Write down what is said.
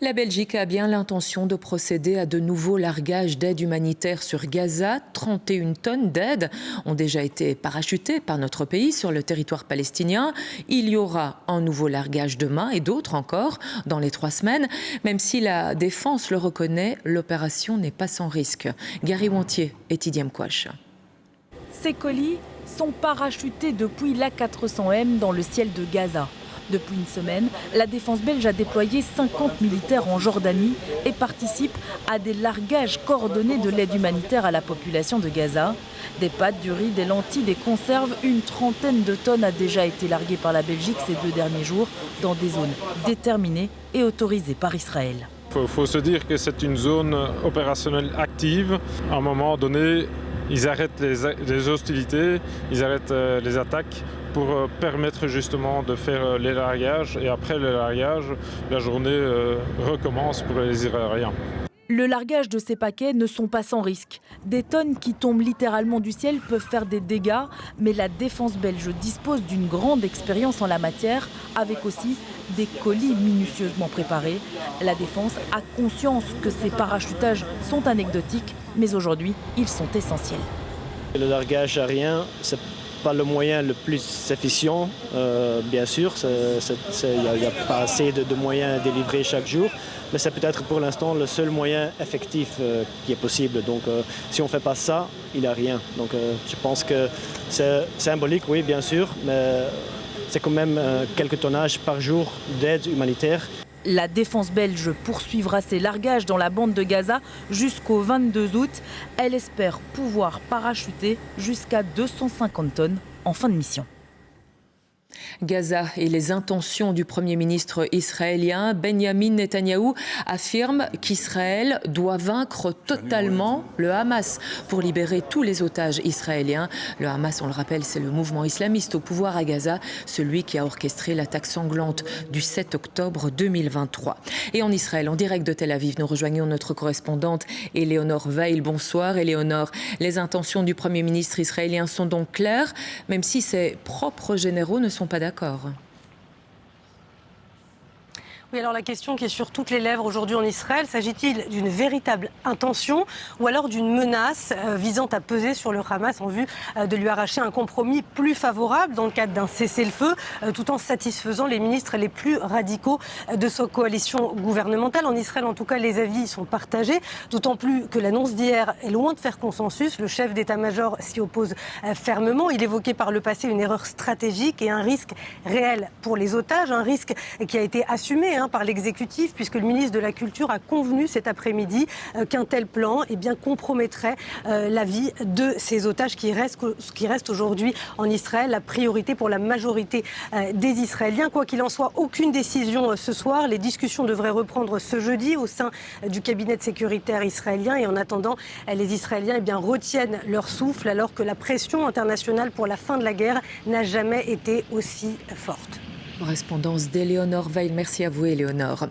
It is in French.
La Belgique a bien l'intention de procéder à de nouveaux largages d'aide humanitaire sur Gaza. 31 tonnes d'aide ont déjà été parachutées par notre pays sur le territoire palestinien. Il y aura un nouveau largage demain et d'autres encore dans les 3 semaines. Même si la défense le reconnaît, l'opération n'est pas sans risque. Gary Montier et Tidiam Kouache. Ces colis sont parachutés depuis l'A400M dans le ciel de Gaza. Depuis une semaine, la défense belge a déployé 50 militaires en Jordanie et participe à des largages coordonnés de l'aide humanitaire à la population de Gaza. Des pâtes, du riz, des lentilles, des conserves, une trentaine de tonnes a déjà été larguée par la Belgique ces 2 derniers jours dans des zones déterminées et autorisées par Israël. Il faut se dire que c'est une zone opérationnelle active. À un moment donné, ils arrêtent les hostilités, ils arrêtent les attaques pour permettre justement de faire les largages. Et après le largage, la journée recommence pour les Israéliens. Le largage de ces paquets ne sont pas sans risque. Des tonnes qui tombent littéralement du ciel peuvent faire des dégâts, mais la défense belge dispose d'une grande expérience en la matière, avec aussi des colis minutieusement préparés. La défense a conscience que ces parachutages sont anecdotiques, mais aujourd'hui, ils sont essentiels. Le largage aérien, c'est pas le moyen le plus efficient, bien sûr. Il n'y a pas assez de moyens délivrés chaque jour. Mais c'est peut-être pour l'instant le seul moyen effectif qui est possible. Donc si on ne fait pas ça, il n'y a rien. Donc je pense que c'est symbolique, oui, bien sûr, mais c'est quand même quelques tonnages par jour d'aide humanitaire. La défense belge poursuivra ses largages dans la bande de Gaza jusqu'au 22 août. Elle espère pouvoir parachuter jusqu'à 250 tonnes en fin de mission. Gaza et les intentions du Premier ministre israélien Benjamin Netanyahou affirment qu'Israël doit vaincre totalement le Hamas pour libérer tous les otages israéliens. Le Hamas, on le rappelle, c'est le mouvement islamiste au pouvoir à Gaza, celui qui a orchestré l'attaque sanglante du 7 octobre 2023. Et en Israël, en direct de Tel Aviv, nous rejoignons notre correspondante Éléonore Veil. Bonsoir Éléonore. Les intentions du Premier ministre israélien sont donc claires, même si ses propres généraux ne sont pas d'accord. Oui, alors la question qui est sur toutes les lèvres aujourd'hui en Israël, s'agit-il d'une véritable intention ou alors d'une menace visant à peser sur le Hamas en vue de lui arracher un compromis plus favorable dans le cadre d'un cessez-le-feu, tout en satisfaisant les ministres les plus radicaux de sa coalition gouvernementale. En Israël, en tout cas, les avis sont partagés, d'autant plus que l'annonce d'hier est loin de faire consensus. Le chef d'état-major s'y oppose fermement. Il évoquait par le passé une erreur stratégique et un risque réel pour les otages, un risque qui a été assumé par l'exécutif, puisque le ministre de la Culture a convenu cet après-midi qu'un tel plan compromettrait la vie de ces otages qui restent aujourd'hui en Israël, la priorité pour la majorité des Israéliens. Quoi qu'il en soit, aucune décision ce soir. Les discussions devraient reprendre ce jeudi au sein du cabinet de sécuritaire israélien. Et en attendant, les Israéliens retiennent leur souffle, alors que la pression internationale pour la fin de la guerre n'a jamais été aussi forte. Correspondance d'Éléonore Veil. Merci à vous, Éléonore.